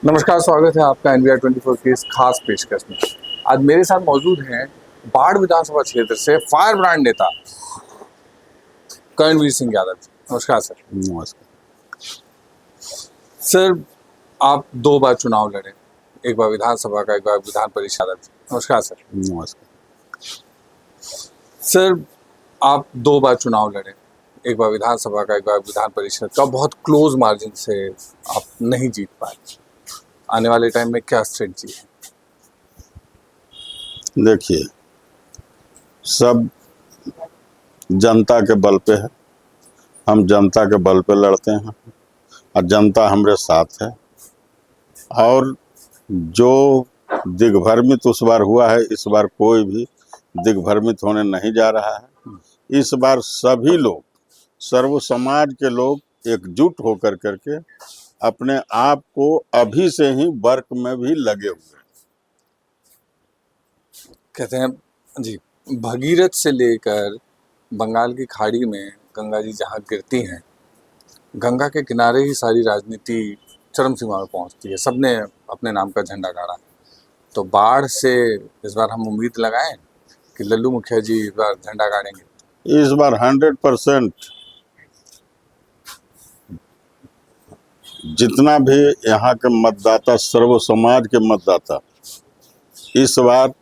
नमस्कार, स्वागत है आपका एनवीआर 24 की इस खास पेशकश में। आज मेरे साथ मौजूद हैं बाढ़ विधानसभा क्षेत्र से फायर ब्रांड नेता करणवीर सिंह यादव जी। नमस्कार सर। नमस्कार। सर, आप 2 बार चुनाव लड़े, एक बार विधानसभा का, एक बार विधान परिषद। नमस्कार सर। नमस्कार। सर, आप 2 बार चुनाव लड़े, एक बार विधानसभा का, एक बार विधान परिषद का। बहुत क्लोज मार्जिन से आप नहीं जीत पाए। आने वाले टाइम में क्या स्ट्रेटजी है? देखिए, सब जनता के बल पे है। हम जनता के बल पे लड़ते हैं और जनता हमारे साथ है। और जो दिग्भ्रमित उस बार हुआ है, इस बार कोई भी दिग्भ्रमित होने नहीं जा रहा है। इस बार सभी लोग, सर्व समाज के लोग एकजुट होकर करके अपने आप को अभी से ही वर्क में भी लगे हुए हैं। कहते हैं जी, भगीरथ से लेकर बंगाल की खाड़ी में गंगा जी जहाँ गिरती हैं, गंगा के किनारे ही सारी राजनीति चरम सीमा में पहुंचती है। सबने अपने नाम का झंडा गाड़ा। तो बाढ़ से इस बार हम उम्मीद लगाएं कि लल्लू मुखिया जी इस बार झंडा गाड़ेंगे। इस बार 100% जितना भी यहाँ के मतदाता, सर्व समाज के मतदाता, इस बार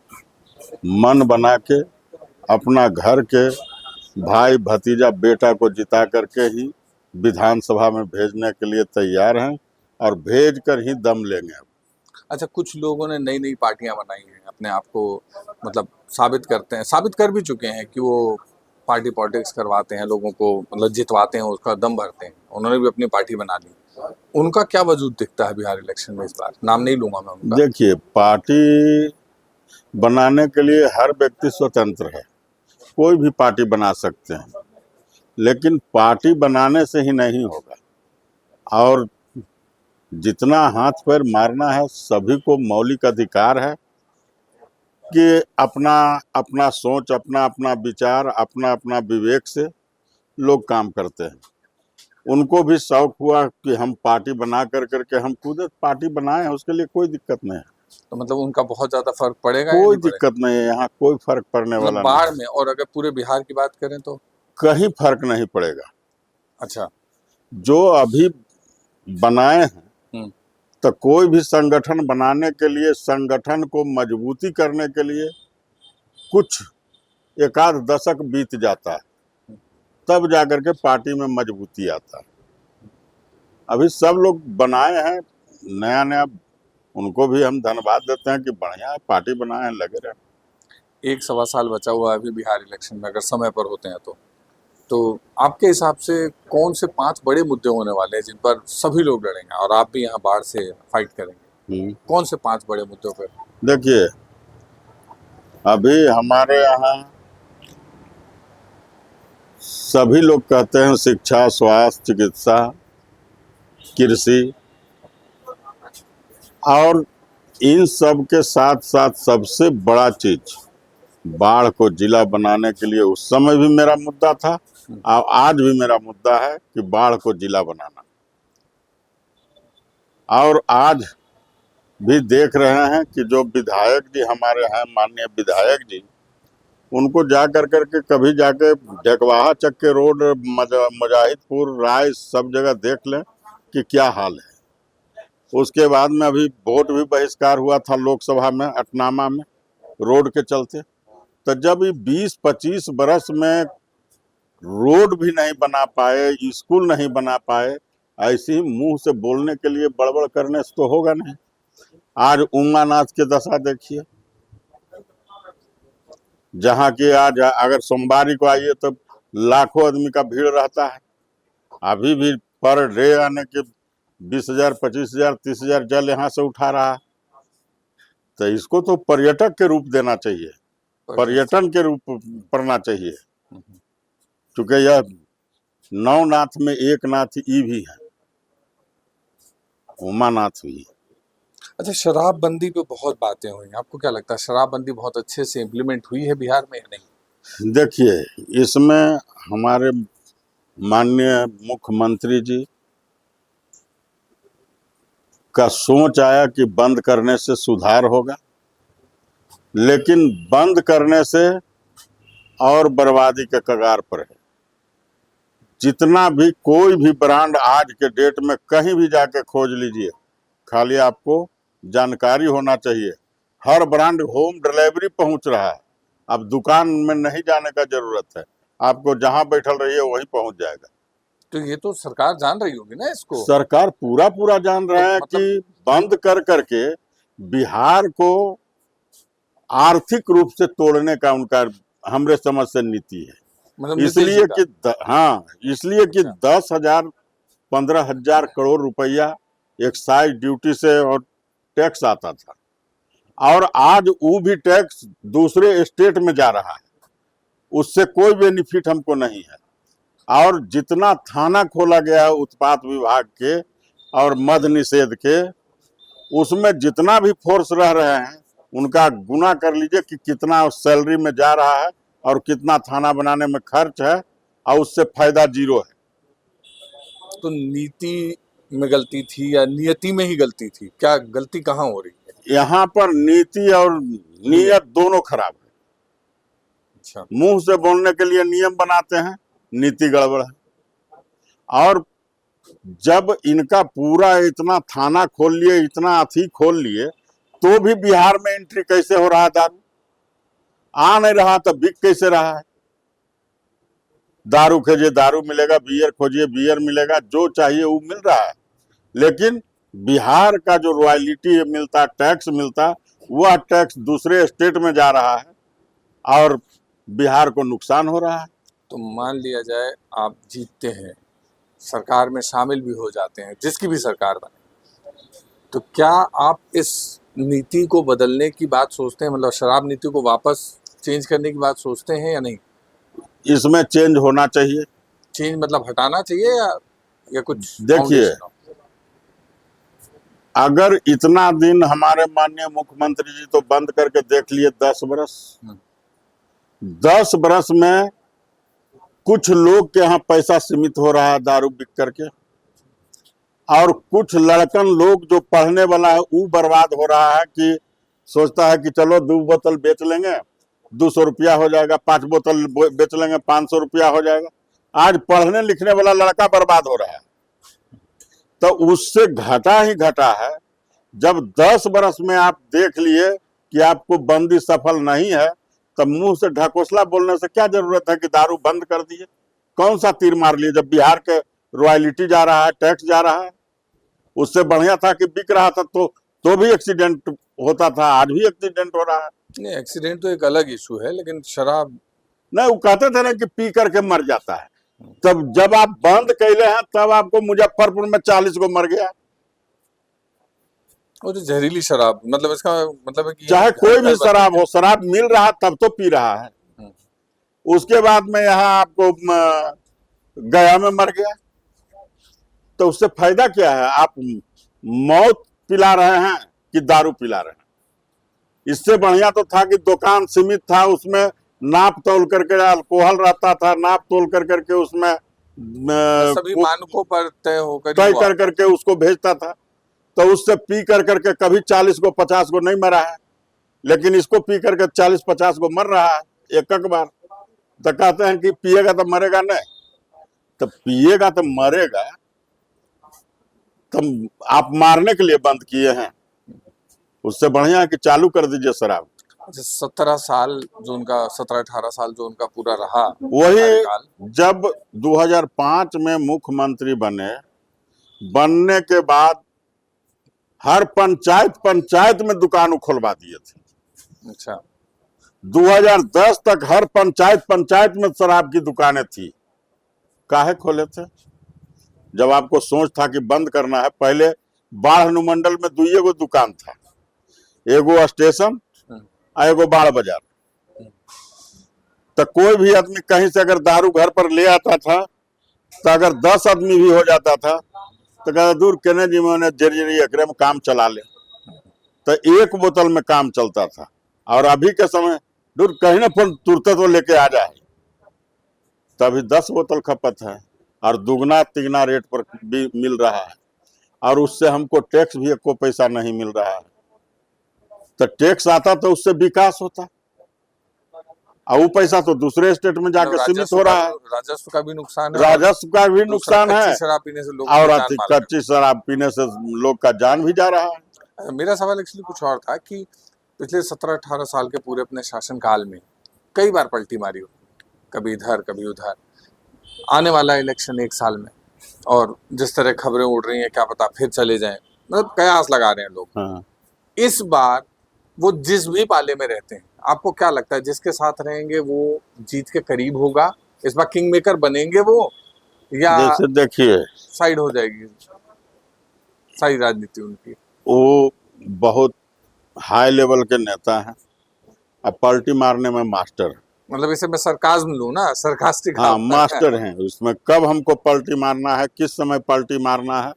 मन बना के अपना घर के भाई भतीजा बेटा को जिता करके ही विधानसभा में भेजने के लिए तैयार हैं और भेज कर ही दम लेंगे। अच्छा, कुछ लोगों ने नई नई पार्टियां बनाई हैं, अपने आप को मतलब साबित करते हैं, साबित कर भी चुके हैं कि वो पार्टी पॉलिटिक्स करवाते हैं, लोगों को मतलब जितवाते हैं, उसका दम भरते हैं। उन्होंने भी अपनी पार्टी बना ली। उनका क्या वजूद दिखता है बिहार इलेक्शन में इस बार? नाम नहीं लूंगा मैं उनका। देखिए, पार्टी बनाने के लिए हर व्यक्ति स्वतंत्र है, कोई भी पार्टी बना सकते हैं, लेकिन पार्टी बनाने से ही नहीं होगा। और जितना हाथ पैर मारना है, सभी को मौलिक अधिकार है कि अपना अपना सोच, अपना अपना विचार, अपना अपना विवेक से लोग काम करते हैं। उनको भी शौक हुआ कि हम पार्टी बना कर करके हम खुद पार्टी बनाए हैं, उसके लिए कोई दिक्कत नहीं है। तो मतलब उनका बहुत ज्यादा फर्क पड़ेगा या कोई नहीं पड़ेगा? दिक्कत नहीं है, यहाँ कोई फर्क पड़ने मतलब वाला नहीं बाढ़ है। में, और अगर पूरे बिहार की बात करें तो? कहीं फर्क नहीं पड़ेगा। अच्छा। जो अभी बनाए हैं, तो कोई भी संगठन बनाने के लिए, संगठन को मजबूती करने के लिए कुछ एक आध दशक बीत जाता है, तब जाकर के पार्टी में मजबूती आता है। अभी सब लोग बनाए हैं नया नया, उनको भी हम धन्यवाद देते हैं कि बढ़िया पार्टी बनाए हैं, लगे रहे। 1 सवा साल बचा हुआ है अभी बिहार इलेक्शन में, अगर समय पर होते हैं तो आपके हिसाब से कौन से 5 बड़े मुद्दे होने वाले हैं जिन पर सभी लोग लड़ेंगे और आप भी यहाँ बाढ़ से फाइट करेंगे? कौन से 5 बड़े मुद्दों पर? देखिए, अभी हमारे यहाँ सभी लोग कहते हैं शिक्षा, स्वास्थ्य, चिकित्सा, कृषि, और इन सब के साथ साथ सबसे बड़ा चीज बाढ़ को जिला बनाने के लिए उस समय भी मेरा मुद्दा था और आज भी मेरा मुद्दा है कि बाढ़ को जिला बनाना। और आज भी देख रहे हैं कि जो विधायक जी हमारे हैं, माननीय विधायक जी, उनको जा कर करके कभी जाके डकवाहा चक्के रोड, मुजाहिदपुर, राय, सब जगह देख लें कि क्या हाल है। उसके बाद में अभी वोट भी बहिष्कार हुआ था लोकसभा में, अटनामा में, रोड के चलते। तो जब ये 20-25 बरस में रोड भी नहीं बना पाए, स्कूल नहीं बना पाए, ऐसे ही मुंह से बोलने के लिए बड़बड़ करने से तो होगा नहीं। आज उमानाथ की दशा देखिए, जहाँ की आज अगर सोमवारी को आइए तो लाखों आदमी का भीड़ रहता है। अभी भी पर डे आने के 20,000, 25,000, 30,000 जल यहाँ से उठा रहा है। तो इसको तो पर्यटक के रूप देना चाहिए, पर्यटन के रूप पड़ना चाहिए, क्योंकि यह 9 नाथ में एक नाथ ई भी है, उमानाथ भी। अच्छा, शराबबंदी पे बहुत बातें हुई, आपको क्या लगता है शराबबंदी बहुत अच्छे से इम्प्लीमेंट हुई है बिहार में या नहीं? देखिए, इसमें हमारे माननीय मुख्यमंत्री जी का सोच आया कि बंद करने से सुधार होगा, लेकिन बंद करने से और बर्बादी के कगार पर है। जितना भी कोई भी ब्रांड आज के डेट में कहीं भी जाके खोज लीजिए, खाली आपको जानकारी होना चाहिए। हर ब्रांड होम डिलीवरी पहुंच रहा है। अब दुकान में नहीं जाने का जरूरत है, आपको जहां बैठल रहिए वहीं पहुंच जाएगा। तो ये तो सरकार जान रही होगी ना इसको। सरकार पूरा पूरा जान रहे तो हैं मतलब कि बंद कर करके बिहार को आर्थिक रूप से तोड़ने का उनका हमरे समझ से नीति है। मतलब नीतीश जी इसलिए का। कि हाँ, इसलिए कि अच्छा। 10,000 15,000 करोड़ रुपया एक्साइज ड्यूटी से और टैक्स आता था, और आज वो भी टैक्स दूसरे स्टेट में जा रहा है, उससे कोई बेनिफिट हमको नहीं है। और जितना थाना खोला गया है उत्पाद विभाग के और मद निषेध के, उसमें जितना भी फोर्स रह रहे हैं उनका गुना कर लीजिए कि कितना सैलरी में जा रहा है और कितना थाना बनाने में खर्च है, और उससे फायदा जीरो है। तो नीति में गलती थी या नियति में ही गलती थी? क्या गलती कहाँ हो रही है? यहाँ पर नीति और नियत दोनों खराब है। अच्छा। मुंह से बोलने के लिए नियम बनाते हैं, नीति गड़बड़ है। और जब इनका पूरा इतना थाना खोल लिए, इतना अथी खोल लिए, तो भी बिहार में एंट्री कैसे हो रहा है? दारू आ नहीं रहा तो बिक कैसे रहा है? दारू खोजिए दारू मिलेगा, बियर खोजिए बियर मिलेगा, जो चाहिए वो मिल रहा है। लेकिन बिहार का जो रॉयल्टी मिलता, टैक्स मिलता, वह टैक्स दूसरे स्टेट में जा रहा है और बिहार को नुकसान हो रहा है। तो मान लिया जाए आप जीतते हैं, सरकार में शामिल भी हो जाते हैं, जिसकी भी सरकार बने, तो क्या आप इस नीति को बदलने की बात सोचते हैं? मतलब शराब नीति को वापस चेंज करने की बात सोचते हैं या नहीं? इसमें चेंज होना चाहिए। चेंज मतलब हटाना चाहिए या कुछ देखिए, फाउंडेशन हो? अगर इतना दिन हमारे माननीय मुख्यमंत्री जी तो बंद करके देख लिए 10 बरस, 10 बरस में कुछ लोग के यहाँ पैसा सीमित हो रहा है दारू बिक करके, और कुछ लड़कन लोग जो पढ़ने वाला है वो बर्बाद हो रहा है कि सोचता है कि चलो 2 बोतल बेच लेंगे 200 रुपया हो जाएगा, 5 बोतल बेच लेंगे 500 रुपया हो जाएगा। आज पढ़ने लिखने वाला लड़का बर्बाद हो रहा है। तो उससे घटा ही घटा है। जब 10 बरस में आप देख लिए कि आपको बंदी सफल नहीं है, तब मुंह से ढकोसला बोलने से क्या जरूरत है कि दारू बंद कर दिए? कौन सा तीर मार लिए? जब बिहार के रॉयल्टी जा रहा है, टैक्स जा रहा है, उससे बढ़िया था कि बिक रहा था तो भी एक्सीडेंट होता था, आज भी एक्सीडेंट हो रहा है। नहीं, एक्सीडेंट तो एक अलग इशू है, लेकिन शराब नहीं, वो कहते थे ना कि पी करके मर जाता है। तब जब आप बंद कैले हैं तब आपको मुजफ्फरपुर में 40 को मर गया। वो तो जहरीली शराब, मतलब इसका मतलब है कि चाहे कोई भी शराब हो, शराब मिल रहा तब तो पी रहा है। उसके बाद में यहाँ आपको गया में मर गया, तो उससे फायदा क्या है? आप मौत पिला रहे हैं कि दारू पिला रहे हैं? इससे बढ़िया तो था कि दुकान सीमित था, उसमें नाप तोल करके अल्कोहल रहता था, नाप तोल कर करके उसमें सभी मानकों पर तय कर करके उसको भेजता था। तो उससे पी कर करके कभी 40 को 50 को नहीं मरा है, लेकिन इसको पी करके 40-50 को मर रहा है एक एक बार। तो कहते हैं कि पिएगा तो मरेगा नहीं, तो पिएगा तो मरेगा। तो आप मारने के लिए बंद किए हैं, उससे बढ़िया है कि चालू कर दीजिए शराब। 17 साल जो उनका 17-18 साल जो उनका पूरा रहा, वही जब 2005 में मुख्यमंत्री बनने के बाद हर पंचायत में दुकान खुलवा दिए थे। अच्छा। 2010 तक हर पंचायत में शराब की दुकानें थी। काहे खोले थे? जब आपको सोच था कि बंद करना है। पहले बाढ़ अनुमंडल में 2 गो दुकान था, एगो स्टेशन और एगो बाढ़ बाजार। तो कोई भी आदमी कहीं से अगर दारू घर पर ले आता था, तो अगर 10 आदमी भी हो जाता था तो कहता दूर केने जी मैंने जरी एकरे में काम चला ले, तो 1 बोतल में काम चलता था। और अभी के समय दूर कहीं ना फोन तुरंत तो लेके आ जाए, तभी 10 बोतल खपत है और दुगना तिगना रेट पर भी मिल रहा है। और उससे हमको टैक्स भी एको पैसा नहीं मिल रहा है। तो टैक्स आता तो उससे विकास होता, और वो पैसा तो दूसरे स्टेट में जाके सीमित हो रहा है। राजस्व का भी नुकसान है, राजस्व का भी दूसरा नुकसान कच्ची है, शराब पीने से लोग और की जान मार कच्ची शराब पीने से लोग का जान भी जा रहा है। मेरा सवाल एक्चुअली कुछ और था कि पिछले 17-18 साल के पूरे अपने शासनकाल में कई बार पलटी मारी हो, कभी इधर कभी उधर, आने वाला इलेक्शन 1 साल में, और जिस तरह खबरें उड़ रही हैं क्या पता फिर चले जाएं, मतलब कयास लगा रहे हैं लोग। हाँ। इस बार वो जिस भी पाले में रहते हैं, आपको क्या लगता है जिसके साथ रहेंगे वो जीत के करीब होगा? इस बार किंग मेकर बनेंगे वो, या जैसे देखिए साइड हो जाएगी सारी राजनीति उनकी? वो बहुत हाई लेवल के नेता हैं, अब पलटी मारने में मास्टर है। मतलब इसे मैं सरकाज़्म लूं ना, सरकास्टिक हाँ, आप मास्टर हैं उसमें। कब हमको पलटी मारना है, किस समय पलटी मारना है,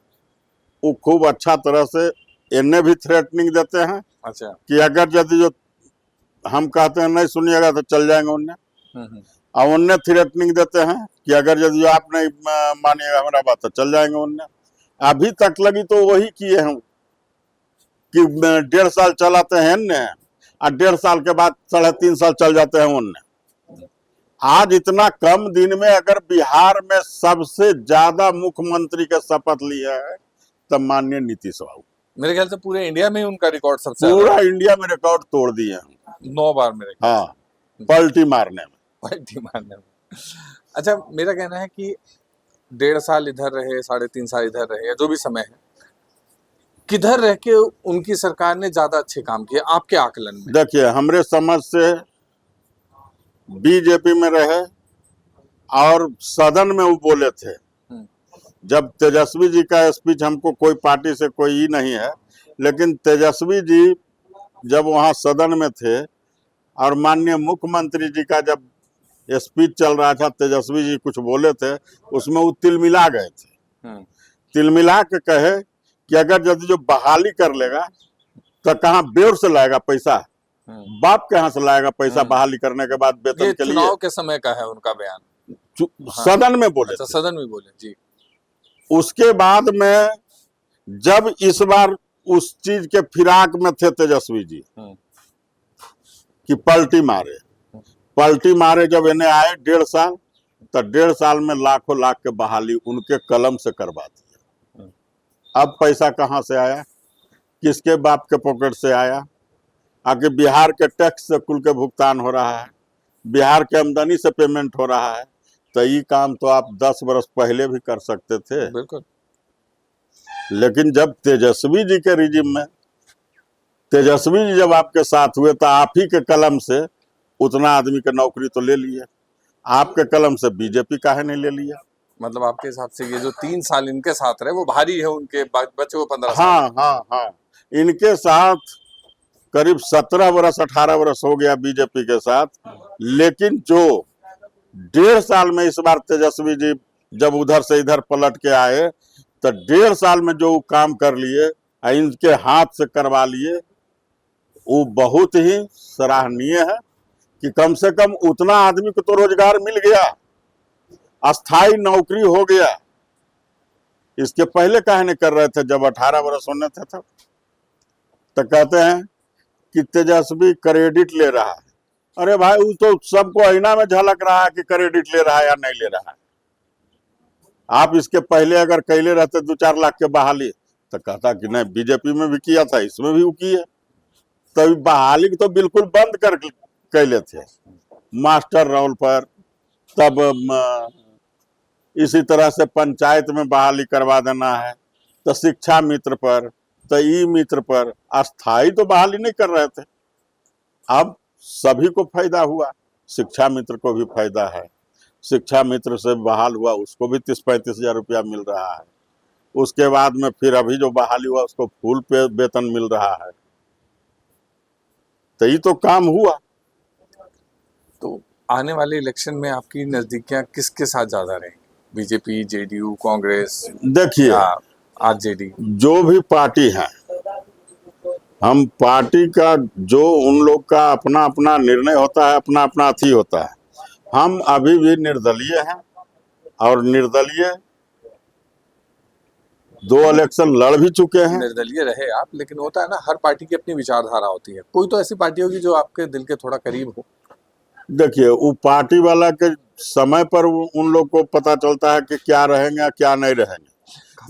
वो खूब अच्छा तरह से इन्हें भी थ्रेटनिंग देते हैं अच्छा। कि अगर यदि जो हम कहते हैं नहीं सुनिएगा तो चल जाएंगे उन्हें, हम्म। और उन्हें थ्रेटनिंग देते हैं कि अगर यदि आप नहीं मानिएगा हमारा बात तो चल जाएंगे उन्हें। अभी तक लगी तो वही किए हैं कि 1.5 साल चलाते हैं ने, और 1.5 साल के बाद 3.5 साल चल जाते हैं उन्हें। आज इतना कम दिन में अगर बिहार में सबसे ज्यादा मुख्यमंत्री का शपथ लिया है तब माननीय नीतीश बाबू। मेरे ख्याल से पूरे इंडिया में ही उनका रिकॉर्ड सबसे ज्यादा पूरा है। इंडिया में रिकॉर्ड तोड़ दिए हैं। 9 बार मेरे ख्याल हाँ, पलटी मारने में। से पलटी मारने में। अच्छा, मेरा कहना है कि 1.5 साल इधर रहे, 3.5 साल इधर रहे, या जो भी समय है, किधर रह के उनकी सरकार ने ज्यादा अच्छे काम किए आपके आकलन में? देखिए हमरे समझ से बीजेपी में रहे और सदन में वो बोले थे। जब तेजस्वी जी का स्पीच, हमको कोई पार्टी से कोई ही नहीं है, लेकिन तेजस्वी जी जब वहां सदन में थे और माननीय मुख्यमंत्री जी का जब स्पीच चल रहा था, तेजस्वी जी कुछ बोले थे, उसमें वो तिलमिला गए थे। तिलमिला के कहे कि अगर यदि जो बहाली कर लेगा तो कहाँ बेर से लाएगा पैसा, बाप के यहाँ से लाएगा पैसा बहाली करने के बाद वेतन ये के लिए। चुनाव के समय का है उनका बयान, सदन में बोले अच्छा थे। सदन में बोले जी। उसके बाद में जब इस बार उस चीज के फिराक में थे तेजस्वी जी कि पलटी मारे जब इन्हें आए 1.5 साल, तो 1.5 साल में लाखों लाख के बहाली उनके कलम से करवा दिया। अब पैसा कहाँ से आया, किसके बाप के पॉकेट से आया? आगे बिहार के टैक्स से कुल के भुगतान हो रहा है, बिहार के आमदनी से पेमेंट हो रहा है। तो ये काम तो आप 10 बरस पहले भी कर सकते थे। बिल्कुल। लेकिन जब तेजस्वी जी के रिजिम में, तेजस्वी जी जब आपके साथ हुए तो आप ही के कलम से उतना आदमी के नौकरी तो ले लिए, आपके कलम से बीजेपी काहे नहीं ले लिया? मतलब आपके हिसाब से ये जो 3 साल इनके साथ रहे वो भारी है उनके बचे हुए 15 साल? हाँ हाँ हाँ, इनके साथ करीब 17 बरस 18 बरस हो गया बीजेपी के साथ। लेकिन जो 1.5 साल में इस बार तेजस्वी जी जब उधर से इधर पलट के आए, तो 1.5 साल में जो काम कर लिए, इनके हाथ से करवा लिए, वो बहुत ही सराहनीय है कि कम से कम उतना आदमी को तो रोजगार मिल गया, अस्थाई नौकरी हो गया। इसके पहले काहे नहीं कर रहे थे जब 18 बरस होने थे तब? तो कहते हैं कि तेजस्वी क्रेडिट ले रहा है। अरे भाई, वो तो सबको आईना में झलक रहा है कि क्रेडिट ले रहा है या नहीं ले रहा है। आप इसके पहले अगर कैले रहते 2-4 लाख के बहाली, तो कहता कि नहीं बीजेपी में भी किया था, इसमें भी वो किया। तभी बहाली तो बिल्कुल बंद कर कैले थे, मास्टर रोल पर। तब इसी तरह से पंचायत में बहाली करवा देना है, तो शिक्षा मित्र पर, तो ई मित्र पर अस्थाई तो बहाली नहीं कर रहे थे। अब सभी को फायदा हुआ, शिक्षा मित्र को भी फायदा है। शिक्षा मित्र से बहाल हुआ उसको भी 30-35 हजार रुपया मिल रहा है। उसके बाद में फिर अभी जो बहाली हुआ उसको फुल पे वेतन मिल रहा है। तो ये तो काम हुआ। तो आने वाले इलेक्शन में आपकी नजदीकियां किसके साथ ज्यादा रहेंगी? बीजेपी, जेडीयू, कांग्रेस देखिए, या आरजेडी? जो भी पार्टी है, हम पार्टी का जो उन लोग का अपना अपना निर्णय होता है, अपना अपना अथी होता है। हम अभी भी निर्दलीय हैं, और निर्दलीय 2 इलेक्शन लड़ भी चुके हैं। निर्दलीय रहे आप, लेकिन होता है ना, हर पार्टी की अपनी विचारधारा होती है। कोई तो ऐसी पार्टी होगी जो आपके दिल के थोड़ा करीब हो। देखिए, वो पार्टी वाला के समय पर उन लोग को पता चलता है कि क्या रहेंगे क्या नहीं रहेंगे।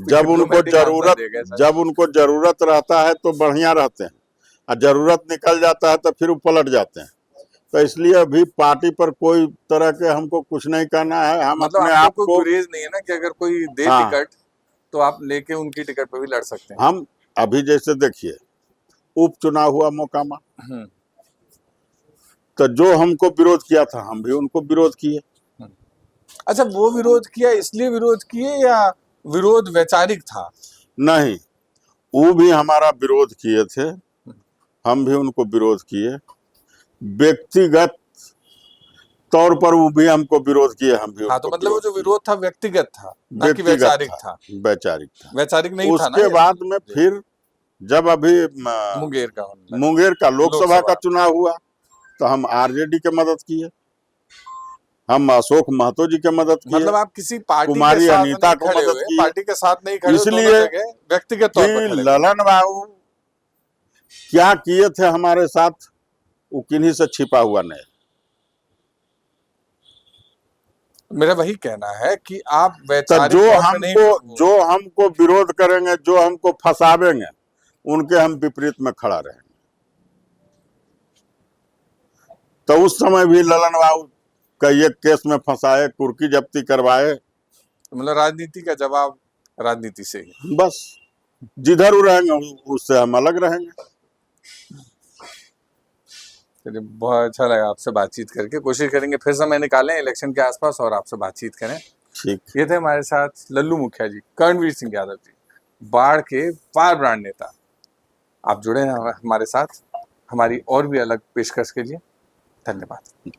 जब उनको डिप्लोमेटिक आंसर जरूरत दे गए सर। जब उनको जरूरत रहता है तो बढ़िया रहते हैं, और जरूरत निकल जाता है तो फिर वो पलट जाते हैं। तो इसलिए अभी पार्टी पर कोई तरह के हमको कुछ नहीं करना है। हम मतलब अपने आपको आप कोई को, गुरेज नहीं है ना कि अगर कोई दे हाँ, टिकट तो आप लेके उनकी टिकट पे भी लड़ सकते हैं। हम अभी जैसे देखिए उपचुनाव हुआ मोकामा, हम्म, तो जो हमको विरोध किया था हम भी उनको विरोध किए। अच्छा, वो विरोध किया इसलिए विरोध किए या विरोध वैचारिक था? नहीं, वो भी हमारा विरोध किए थे, हम भी उनको विरोध किए। व्यक्तिगत तौर पर वो भी हमको विरोध किए, हम भी हाँ, उनको तो मतलब वो विरोध जो किए। विरोध था व्यक्तिगत था, ना कि व्यक्तिगत वैचारिक था, था। वैचारिक था। वैचारिक नहीं था ना उसके ये? बाद में जी। फिर जब अभी मुंगेर का होने लगा। मुंगेर का लोकसभा लोकसभा। का चुनाव हुआ तो हम आरजेडी के मदद किए, हम अशोक महतो जी के मदद किए, मतलब आप किसी पार्टी के कुमारी साथ अनीता नहीं को खड़े मदद हुए, किए, पार्टी के साथ नहीं खड़े हुए, दोनों इसलिए जगह व्यक्तिगत तौर कि पर खड़े हुए। ललन बाबू क्या किए थे हमारे साथ वो किन्हीं से छिपा हुआ नहीं। मेरा वही कहना है कि आप तो वैचारिक तौर पे नहीं। जो हमको विरोध करेंगे, जो हमको फंसावेंगे, उनके हम विपरीत में खड़ा रहेंगे। तो उस समय भी ललन बाबू कई एक केस में फंसाए, कुर्की जब्ती करवाए। मतलब राजनीति का जवाब राजनीति से ही। बस जिधर वो रहेंगे उससे हम अलग रहेंगे। चलिए, बहुत अच्छा लगा आपसे बातचीत करके। कोशिश करेंगे फिर समय निकालें इलेक्शन के आसपास और आपसे बातचीत करें। ठीक, ये थे हमारे साथ लल्लू मुखिया जी, कर्णवीर सिंह यादव जी, बाढ़ के फायर ब्रांड नेता। आप जुड़े हैं हमारे साथ हमारी और भी अलग पेशकश के लिए। धन्यवाद।